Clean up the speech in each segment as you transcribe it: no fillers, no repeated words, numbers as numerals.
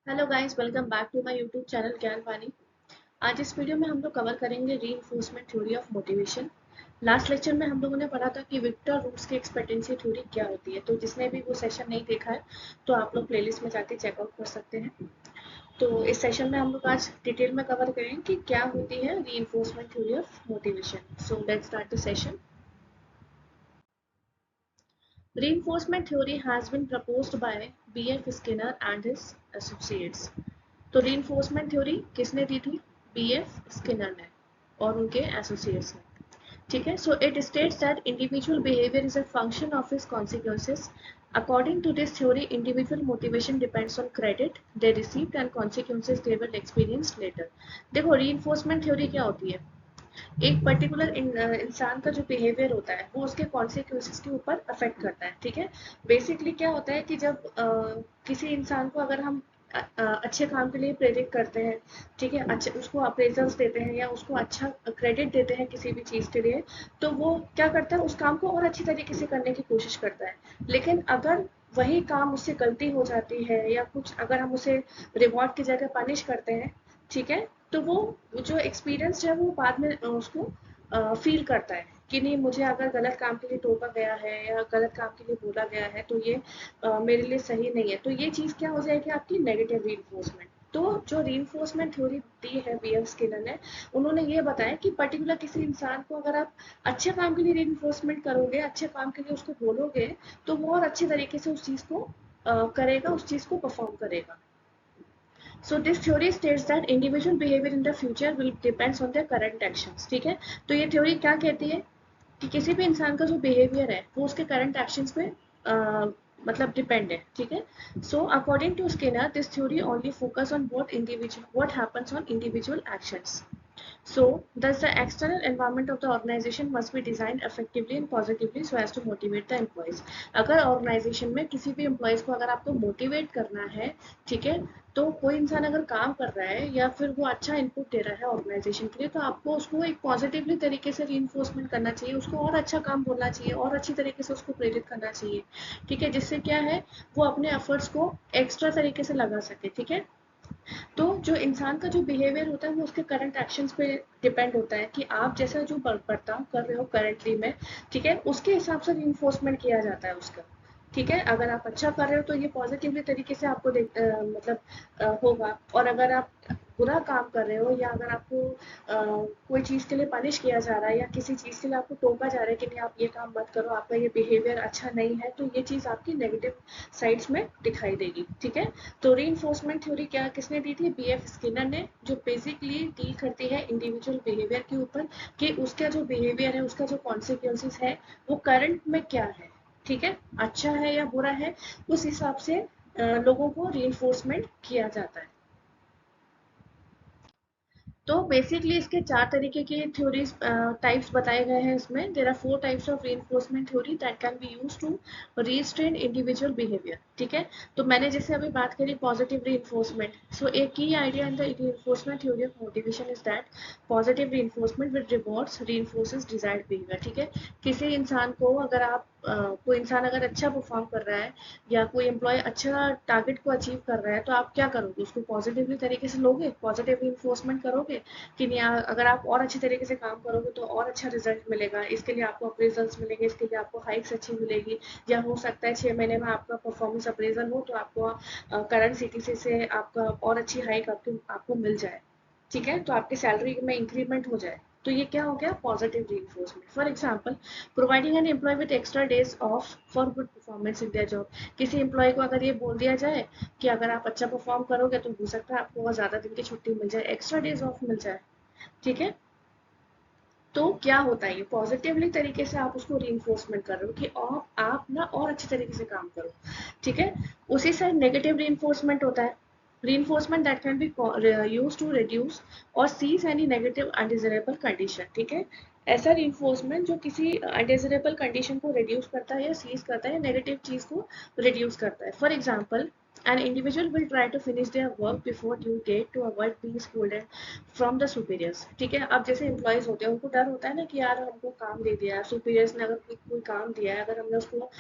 Hello guys, welcome back to my YouTube channel Gyan Pani. आज इस video में हम लोग कवर करेंगे reinforcement theory of motivation. Last lecture में हम लोगों ने पढ़ा था कि विक्टर रूट्स की एक्सपेक्टेंसी थ्योरी क्या होती है। तो जिसने भी वो सेशन नहीं देखा है तो आप लोग प्लेलिस्ट में जाके चेकआउट कर सकते हैं। तो इस सेशन में हम लोग आज डिटेल में कवर करेंगे कि क्या होती है reinforcement theory of motivation. So let's start the session. Reinforcement theory has been proposed by B.F. Skinner and his associates. तो reinforcement theory किसने दी थी? B.F. Skinner ने और उनके associates ने। ठीक है, so it states that individual behavior is a function of its consequences. According to this theory, individual motivation depends on credit they received and consequences they will experience later. देखो reinforcement theory क्या होती है? एक particular इंसान का जो behaviour होता है वो उसके कॉन्सिक्वेंसेस के ऊपर अफेक्ट करता है। ठीक है, बेसिकली क्या होता है कि जब किसी इंसान को अगर हम अच्छे काम के लिए प्रेरित करते हैं, ठीक है, अच्छे उसको अप्रेजल्स देते हैं या उसको अच्छा क्रेडिट देते हैं किसी भी चीज़ के लिए, तो वो क्या करता है, उस काम को और अच्छी तरीके से करने की कोशिश करता है। लेकिन अगर वही काम उससे गलती हो जाती है या कुछ अगर हम उसे रिवॉर्ड की जगह पनिश करते हैं, ठीक है, तो वो जो एक्सपीरियंस है वो बाद में उसको फील करता है कि नहीं, मुझे अगर गलत काम के लिए टोका गया है या गलत काम के लिए बोला गया है तो ये मेरे लिए सही नहीं है। तो ये चीज़ क्या हो जाएगी आपकी नेगेटिव रीइंफोर्समेंट। तो जो रीइंफोर्समेंट थ्योरी दी है बी एफ स्किनर ने, उन्होंने ये बताया कि पर्टिकुलर किसी इंसान को अगर आप अच्छे काम के लिए रीइंफोर्समेंट करोगे, अच्छे काम के लिए उसको बोलोगे, तो वो और अच्छे तरीके से उस चीज़ को करेगा, उस चीज़ को परफॉर्म करेगा। So this theory states that individual behavior in the future will depends on their current actions. ठीक है, तो ये थ्योरी क्या कहती है कि किसी भी इंसान का जो बिहेवियर है वो उसके करंट एक्शंस पे मतलब डिपेंड है। ठीक है, so according to Skinner this theory only focus on what happens on individual actions. So, thus the external environment of the organization must be designed effectively and positively so as to motivate the employees. अगर organisation में किसी भी employees को अगर आपको motivate करना है, ठीक है, तो कोई इंसान अगर काम कर रहा है या फिर वो अच्छा इनपुट दे रहा है ऑर्गेनाइजेशन के लिए, तो आपको उसको एक पॉजिटिवली तरीके से रीइंफोर्समेंट करना चाहिए, उसको और अच्छा काम बोलना चाहिए और अच्छी तरीके से उसको प्रेरित करना चाहिए। ठीक है, जिससे क्या है, वो अपने एफर्ट्स को एक्स्ट्रा तरीके से लगा सके। ठीक है, तो जो इंसान का जो बिहेवियर होता है वो उसके करंट एक्शंस पे डिपेंड होता है कि आप जैसा जो बर्ताव कर रहे हो करंटली में, ठीक है, उसके हिसाब से इन्फोर्समेंट किया जाता है उसका। ठीक है, अगर आप अच्छा कर रहे हो तो ये पॉजिटिवली तरीके से आपको मतलब होगा, और अगर आप बुरा काम कर रहे हो या अगर आपको कोई चीज़ के लिए पनिश किया जा रहा है या किसी चीज़ के लिए आपको टोका जा रहा है कि नहीं आप ये काम मत करो, आपका ये बिहेवियर अच्छा नहीं है, तो ये चीज़ आपकी नेगेटिव साइड्स में दिखाई देगी। ठीक है, तो रीइंफोर्समेंट थ्योरी क्या किसने दी थी? बी एफ स्किनर ने, जो बेसिकली डील करती है इंडिविजुअल बिहेवियर के ऊपर कि उसका जो बिहेवियर है, उसका जो कॉन्सिक्वेंसेस है वो करंट में क्या है। ठीक है, अच्छा है या बुरा है, उस हिसाब से लोगों को रीइंफोर्समेंट किया जाता है। तो बेसिकली इसके चार तरीके के थ्योरीज टाइप्स बताए गए हैं इसमें। There are 4 types of reinforcement theory that can be used to restrain individual behaviour. ठीक है, तो मैंने जैसे अभी बात करी पॉजिटिव रीइंफोर्समेंट, सो एक key idea in the reinforcement theory of motivation is that positive reinforcement with rewards reinforces desired behaviour. ठीक है, किसी इंसान को अगर आप कोई इंसान अगर अच्छा परफॉर्म कर रहा है या कोई एम्प्लॉय अच्छा टारगेट को अचीव कर रहा है, तो आप क्या करोगे, उसको पॉजिटिवली तरीके से लोगे, पॉजिटिव इन्फोर्समेंट करोगे कि नहीं, अगर आप और अच्छे तरीके से काम करोगे तो और अच्छा रिजल्ट मिलेगा, इसके लिए आपको अप्रेजल्स मिलेंगे, इसके लिए आपको हाइक्स अच्छी मिलेगी, या हो सकता है 6 महीने में आपका परफॉर्मेंस अप्रेजल हो तो आपको करंट सीटीसी से आपका और अच्छी हाइक आपको मिल जाए। ठीक है, तो आपकी सैलरी में इंक्रीमेंट हो जाए। तो ये क्या हो गया, positive reinforcement. For example, providing an employ with extra days off for good performance in their job. किसी एम्प्लॉय को अगर ये बोल दिया जाए कि अगर आप अच्छा परफॉर्म करोगे तो हो सकता है आपको और ज़्यादा दिन की छुट्टी मिल जाए, एक्स्ट्रा डेज ऑफ मिल जाए। ठीक है, तो क्या होता है, ये पॉजिटिवली तरीके से आप उसको रीइंफोर्समेंट कर रहे हो कि आप ना और अच्छे तरीके से काम करो। ठीक है, उसी साइड नेगेटिव रीइंफोर्समेंट होता है, reinforcement that can be used to reduce or cease any negative undesirable condition. ठीक है, ऐसा reinforcement जो किसी undesirable condition को reduce करता है या cease करता है या negative चीज को reduce करता है। For example, an individual will try to finish their work before due date to avoid being scolded from the superiors. ठीक है, अब जैसे एम्प्लॉयज होते हैं उनको डर होता है ना कि यार हमको काम दे दिया, सुपीरियर्स ने अगर कोई काम दिया है, अगर हमने उसको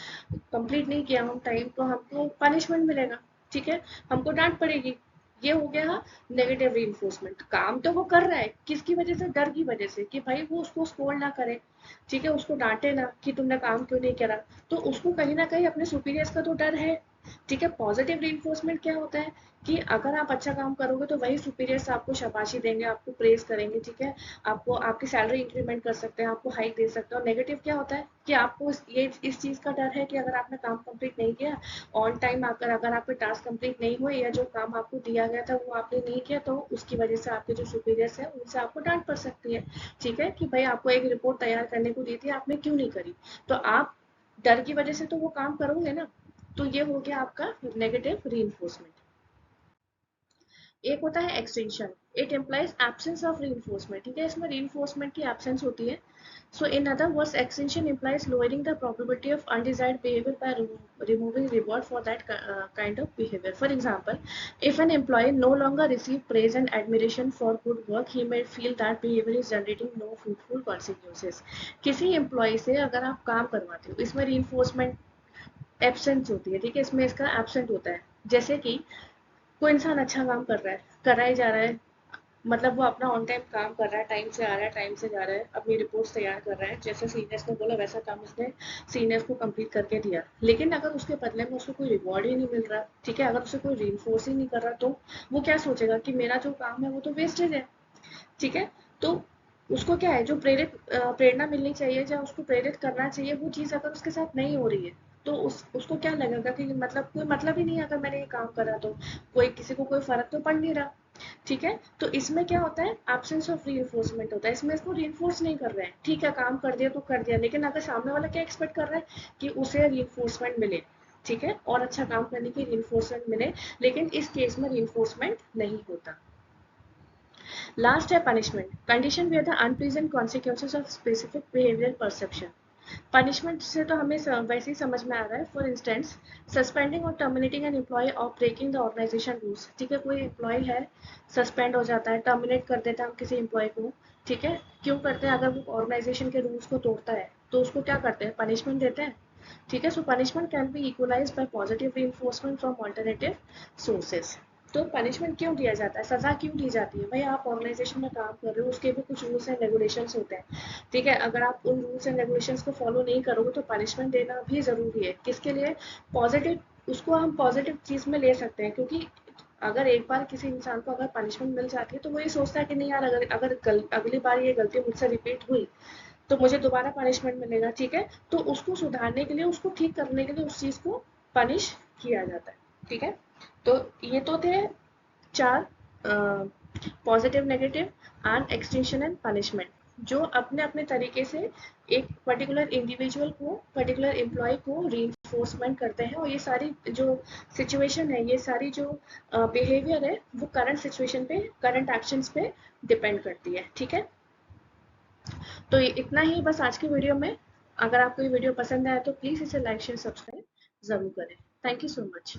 कंप्लीट नहीं किया ऑन टाइम तो हमको पनिशमेंट मिलेगा। ठीक है, हमको डांट पड़ेगी। ये हो गया नेगेटिव रीइंफोर्समेंट। काम तो वो कर रहा है, किसकी वजह से? डर की वजह से, कि भाई वो उसको स्कोल्ड ना करे, ठीक है, उसको डांटे ना कि तुमने काम क्यों नहीं करा। तो उसको कहीं ना कहीं अपने सुपीरियर्स का तो डर है, ठीक है। पॉजिटिव रीइंफोर्समेंट क्या होता है कि अगर आप अच्छा काम करोगे तो वही सुपीरियर्स आपको शाबाशी देंगे, आपको प्रेज करेंगे, ठीक है, आपको आपकी सैलरी इंक्रीमेंट कर सकते हैं, आपको हाइक दे सकते हैं। और नेगेटिव क्या होता है कि आपको इस चीज का डर है कि अगर आपने काम कंप्लीट नहीं किया ऑन टाइम, अगर आपके टास्क कंप्लीट नहीं हुए या जो काम आपको दिया गया था वो आपने नहीं किया, तो उसकी वजह से आपके जो सुपीरियर्स है उनसे आपको डांट पड़ सकती है, ठीक है, कि भाई आपको एक रिपोर्ट तैयार करने को दी थी, आपने क्यों नहीं करी। तो आप डर की वजह से तो वो काम करोगे ना। तो ये हो गया आपका नेगेटिव रीइंफोर्समेंट। एक होता है extension. It implies absence of reinforcement, ठीक है, इसमें रीइंफोर्समेंट की एब्सेंस होती है। So in other words, extension implies lowering the probability of undesired behavior by removing reward for that kind of behavior. For example, if an employee no longer receives praise and admiration for good work, he may feel that behavior is generating no fruitful consequences. किसी employee से अगर आप काम करवाते हो, इसमें reinforcement absent होती है, ठीक है, इसमें इसका एब्सेंट होता है। जैसे कि कोई इंसान अच्छा काम कर रहा है, करा ही जा रहा है, मतलब वो अपना ऑन टाइम काम कर रहा है, टाइम से आ रहा है, टाइम से जा रहा है, अपनी रिपोर्ट्स तैयार कर रहा है, जैसे सीनियर्स ने बोला वैसा काम उसने सीनियर्स को कंप्लीट करके दिया। लेकिन अगर उसके बदले में उसको कोई रिवॉर्ड ही नहीं मिल रहा, ठीक है, अगर उसे कोई रीइंफोर्स ही नहीं कर रहा, तो वो क्या सोचेगा कि मेरा जो काम है वो तो वेस्टेज है, ठीक है। तो उसको क्या है, जो प्रेरणा मिलनी चाहिए या उसको प्रेरित करना चाहिए, वो चीज़ अगर उसके साथ नहीं हो रही है, तो उसको क्या लगेगा कि मतलब कोई मतलब ही नहीं है अगर मैंने ये काम करा तो, कोई किसी को कोई फर्क तो पड़ नहीं रहा, ठीक है। तो इसमें क्या होता है, एब्सेंस ऑफ रीइंफोर्समेंट होता है, इसमें इसको रीइंफोर्स नहीं कर रहे हैं, ठीक है, काम कर दिया तो कर दिया, लेकिन अगर सामने वाला क्या एक्सपेक्ट कर रहा है कि उसे रीइंफोर्समेंट मिले, ठीक है, और अच्छा काम करने की रीइंफोर्समेंट मिले, लेकिन इस केस में रीइंफोर्समेंट नहीं होता। लास्ट है punishment, condition where the unpleasant consequences of specific behaviour perception. Punishment से तो हमें वैसे ही समझ में आ रहा है। फॉर इंस्टेंस, सस्पेंडिंग और टर्मिनेटिंग एन एम्प्लॉय और ब्रेकिंग द ऑर्गेनाइजेशन रूल्स, ठीक है, कोई एम्प्लॉय है, सस्पेंड हो जाता है, टर्मिनेट कर देता है हम किसी एम्प्लॉय को, ठीक है, क्यों करते हैं? अगर वो ऑर्गेनाइजेशन के रूल्स को तोड़ता है तो उसको क्या करते हैं, पनिशमेंट देते हैं, ठीक है। So punishment can be equalize by positive reinforcement from alternative sources. तो पनिशमेंट क्यों दिया जाता है, सजा क्यों दी जाती है? भाई आप ऑर्गेनाइजेशन में काम कर रहे हो, उसके भी कुछ रूल्स एंड रेगुलेशंस होते हैं, ठीक है, अगर आप उन रूल्स एंड रेगुलेशंस को फॉलो नहीं करोगे तो पनिशमेंट देना भी जरूरी है। किसके लिए? पॉजिटिव, उसको हम पॉजिटिव चीज में ले सकते हैं, क्योंकि अगर एक बार किसी इंसान को अगर पनिशमेंट मिल जाती है तो वो ये सोचता है कि नहीं यार, अगर अगली बार ये गलती मुझसे रिपीट हुई तो मुझे दोबारा पनिशमेंट मिलेगा, ठीक है। तो उसको सुधारने के लिए, उसको ठीक करने के लिए उस चीज को पनिश किया जाता है, ठीक है। तो ये तो थे चार, positive, negative and extension and punishment, जो अपने अपने तरीके से एक पर्टिकुलर इंडिविजुअल को, पर्टिकुलर एम्प्लॉय को रीइंफोर्समेंट करते हैं। और ये सारी जो सिचुएशन है, ये सारी जो बिहेवियर है, वो करंट सिचुएशन पे, करंट एक्शंस पे डिपेंड करती है, ठीक है। तो इतना ही बस आज की वीडियो में। अगर आपको ये वीडियो पसंद आया तो प्लीज़ इसे लाइक शेयर सब्सक्राइब ज़रूर करें। Thank you so much.